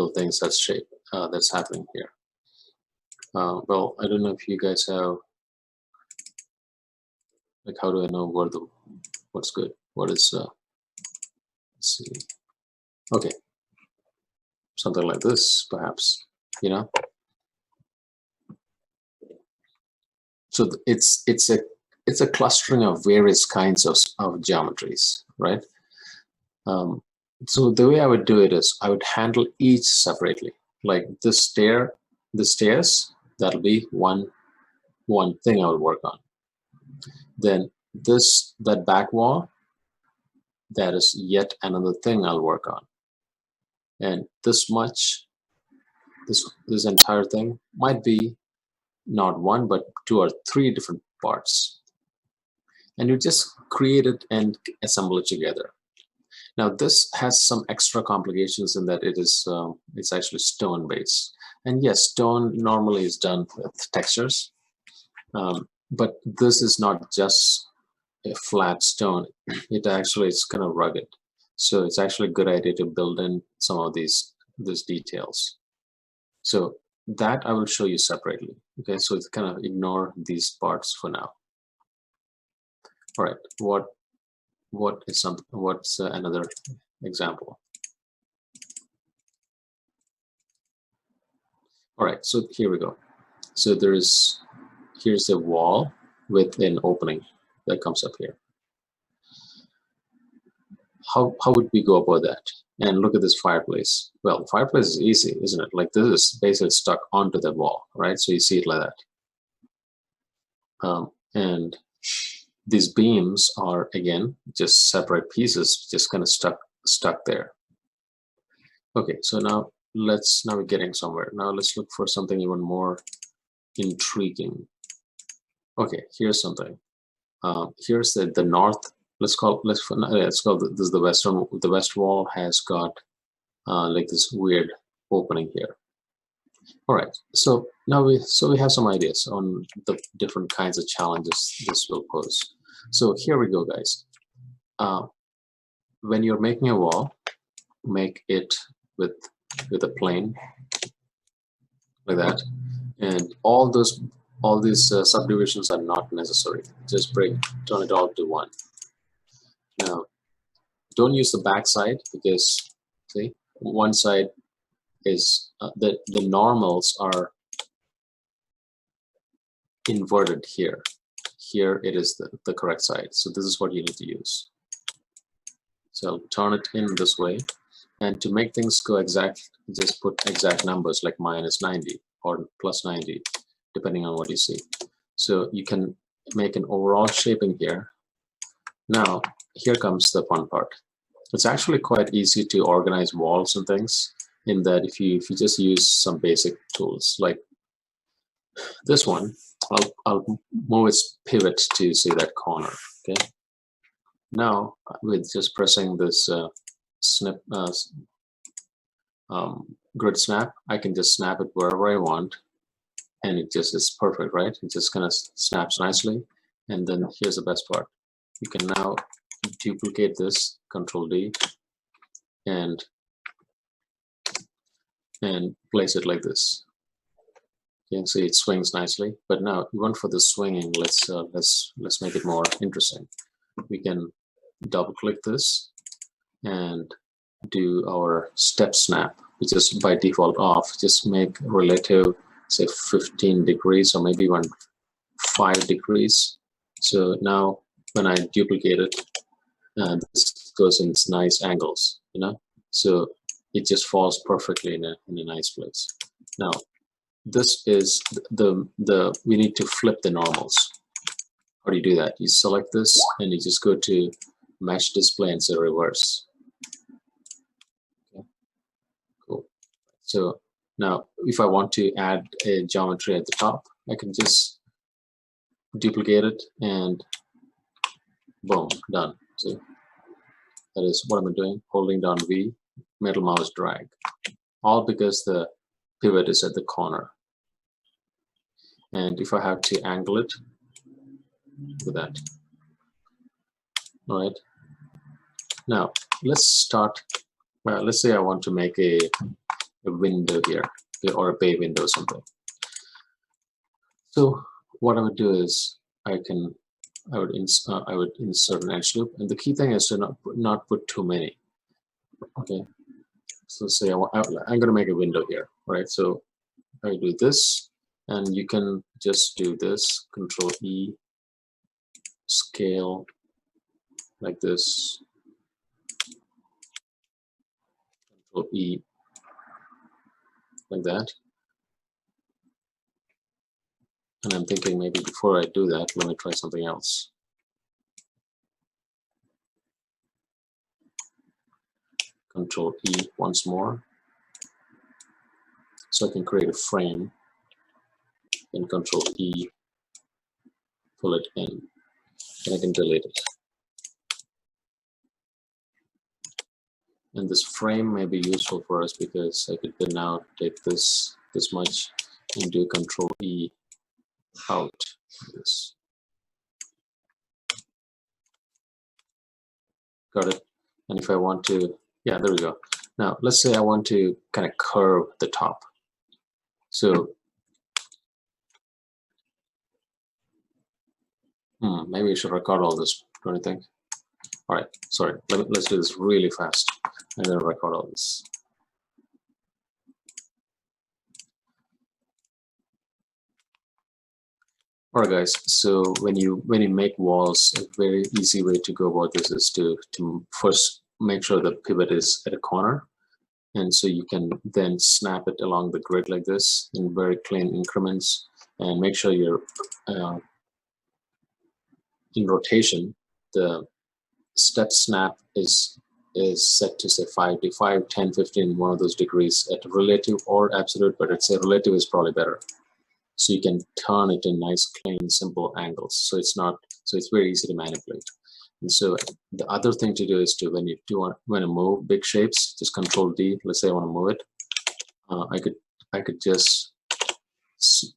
little things that's that's happening here. Well, I don't know if you guys have, like, how do I know what's good? What is, let's see. Okay, something like this, perhaps, you know. So it's a clustering of various kinds of geometries, right? So the way I would do it is I would handle each separately. Like the stairs, that'll be one thing I will work on. Then that back wall, that is yet another thing I'll work on. And this entire thing might be not one, but 2 or 3 different parts. And you just create it and assemble it together. Now this has some extra complications in that it's actually stone based. And yes, stone normally is done with textures, but this is not just a flat stone. It actually is kind of rugged. So it's actually a good idea to build in some of these details. So that I will show you separately. Okay, so it's kind of ignore these parts for now. All right, what's another example? All right, so here we go. So here's a wall with an opening that comes up here. How would we go about that? And look at this fireplace. Well, the fireplace is easy, isn't it? Like this is basically stuck onto the wall, right? So you see it like that. And these beams are, again, just separate pieces, just kind of stuck there. Okay, so now we're getting somewhere. Now let's look for something even more intriguing. Okay, here's something. Here's the north. Let's call this is the western. The west wall has got like this weird opening here. All right, so now we have some ideas on the different kinds of challenges this will pose. So here we go, guys. When you're making a wall, make it with a plane like that, and all these subdivisions are not necessary. Just turn it all to one. Now, don't use the back side because see, one side is the normals are inverted here. Here it is the correct side. So this is what you need to use. So I'll turn it in this way. And to make things go exact, just put exact numbers like -90 or +90, depending on what you see. So you can make an overall shaping here. Now, here comes the fun part. It's actually quite easy to organize walls and things in that if you just use some basic tools like this one, I'll move its pivot to see that corner. Okay. Now with just pressing this grid snap, I can just snap it wherever I want, and it just is perfect, right? It just kind of snaps nicely. And then here's the best part: you can now duplicate this, Control D, and place it like this. You can see it swings nicely. But now, even for the swinging, let's make it more interesting. We can double-click this and do our step snap, which is by default off. Just make relative, say 15 degrees or maybe even 5 degrees. So now when I duplicate it, this goes in nice angles, you know. So it just falls perfectly in a nice place. Now this is we need to flip the normals. How do you do that? You select this and you just go to Mesh Display and say reverse. Okay. Cool. So now if I want to add a geometry at the top, I can just duplicate it and boom, done. See, that is what I'm doing, holding down V, middle mouse drag, all because the pivot is at the corner. And if I have to angle it, with that. All right. Now let's start. Let's say I want to make a a window here, or a bay window or something. So what I would do is I would insert an edge loop, and the key thing is to not put too many. Okay, so say I'm going to make a window here, right? So I do this, and you can just do this, Control E, scale like this, Control E like that. And I'm thinking maybe before I do that, let me try something else. Control E once more, so I can create a frame. Then Control E, pull it in, and I can delete it. And this frame may be useful for us because I could then now take this much and do Control E out like this. Got it. And if I want to, yeah, there we go. Now let's say I want to kind of curve the top. So maybe I should record all this, don't you think? All right, sorry, let's do this really fast. I'm going to record all this. All right, guys, so when you make walls, a very easy way to go about this is to first make sure the pivot is at a corner. And so you can then snap it along the grid like this in very clean increments, and make sure you're in rotation, the step snap is set to say 5 to 5, 10, 15, one of those degrees at relative or absolute, but I'd say relative is probably better. So you can turn it in nice, clean, simple angles. So it's very easy to manipulate. And so the other thing to do is to, when you want to move big shapes, just Control D. Let's say I want to move it. I could just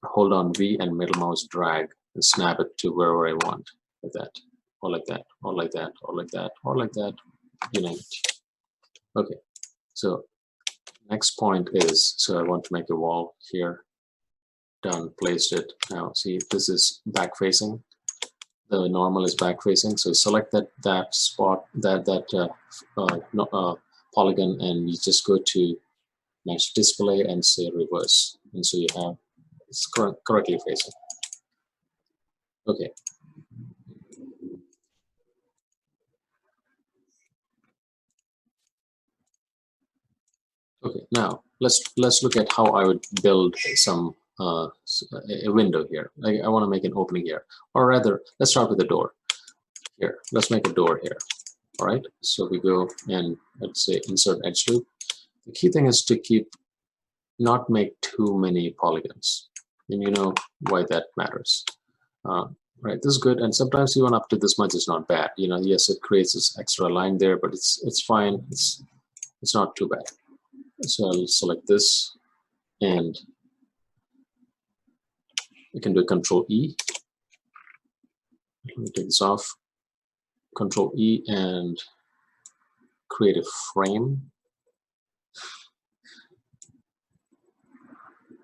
hold on V and middle mouse drag and snap it to wherever I want, like that, or like that, or like that, or like that, or like that, you name it. Okay, so next point is, so I want to make a wall here. Done, placed it. Now see, this is back facing. The normal is back facing. So select that spot, polygon, and you just go to Match Display and say reverse, and so you have it's correctly facing. Okay. Okay. Now let's look at how I would build some a window here. I want to make an opening here, or rather, let's start with the door. Here, let's make a door here. All right. So we go and let's say insert edge loop. The key thing is to not make too many polygons, and you know why that matters. Right, this is good, and sometimes even up to this much is not bad. You know, yes, it creates this extra line there, but it's fine. It's not too bad. So I'll select this, and I can do Control E. Let me take this off. Control E and create a frame.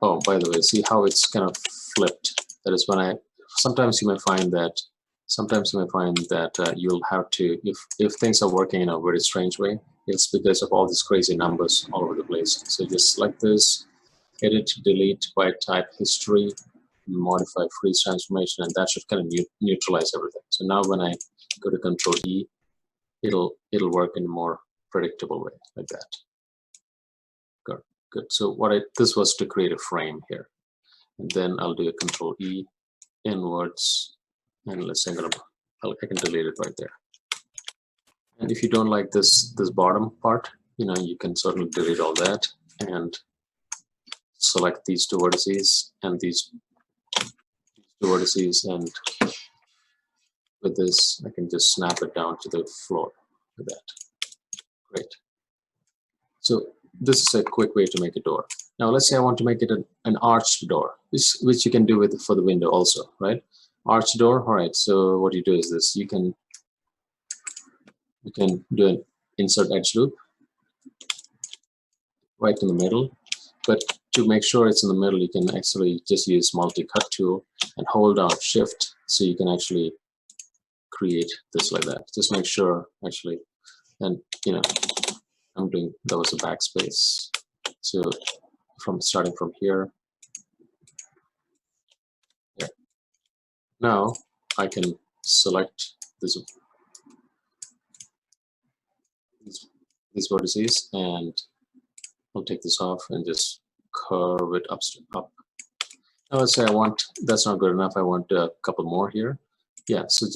Oh, by the way, see how it's kind of flipped? That is when sometimes you may find that you'll have to, if things are working in a very strange way, it's because of all these crazy numbers all over the place. So just select this, edit, delete, by type, history, modify, freeze transformation, and that should kind of neutralize everything. So now when I go to Control E, it'll work in a more predictable way, like that. Good. So this was to create a frame here, and then I'll do a Control E, inwards, and let's say I can delete it right there. And if you don't like this bottom part, you know, you can certainly delete all that and select these two vertices and these two vertices, and with this I can just snap it down to the floor like that. Great. So this is a quick way to make a door. Now let's say I want to make it an arched door, which you can do for the window also, right? Arched door. All right. So what you do is this: you can do an insert edge loop right in the middle, But to make sure it's in the middle, you can actually just use multi-cut tool and hold down Shift, so you can actually create this like that. Just make sure actually, and I'm doing, that was a backspace. So starting from here. Yeah. Now I can select these vertices, and I'll take this off and just curve it up. Now let's say that's not good enough. I want a couple more here. Yeah, so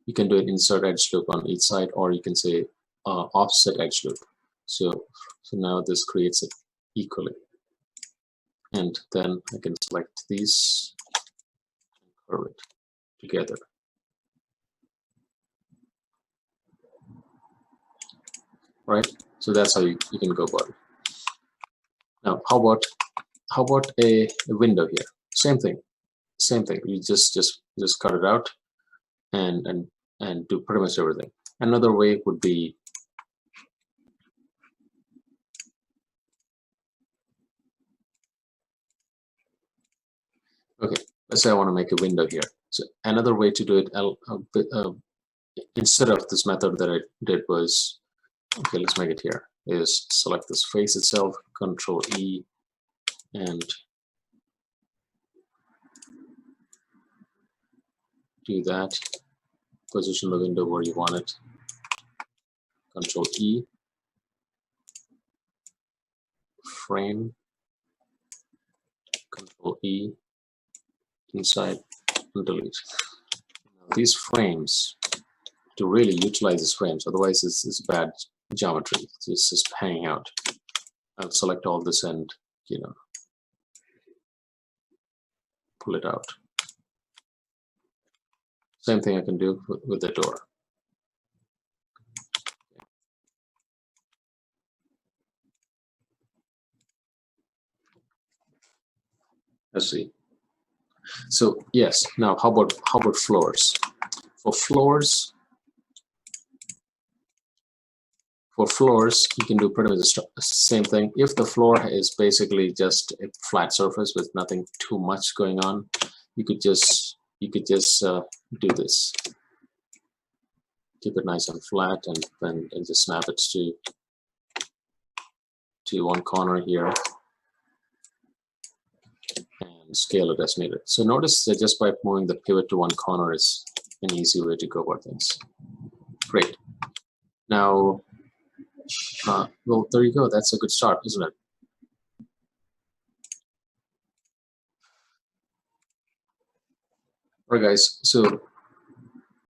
you can do an insert edge loop on each side, or you can say offset edge loop. So now this creates it equally. And then I can select these and curve it together. Right? So that's how you can go about it. Now, how about a window here? Same thing. You just cut it out and do pretty much everything. Another way would be, okay, let's say I want to make a window here. So another way to do it, instead of this method that I did was, okay, let's make it here, is select this face itself, Control E, and do that. Position the window where you want it. Control E, frame, Control E, inside, and delete. These frames, to really utilize these frames, otherwise it's bad geometry. It's just hanging out. I'll select all this and pull it out. Same thing I can do with the door. Let's see. So yes, now how about floors? For floors, you can do pretty much the same thing. If the floor is basically just a flat surface with nothing too much going on, you could just do this. Keep it nice and flat, and just snap it to one corner here, and scale it as needed. So notice that just by moving the pivot to one corner is an easy way to go about things. Great. Now, well, there you go. That's a good start, isn't it? All right, guys. So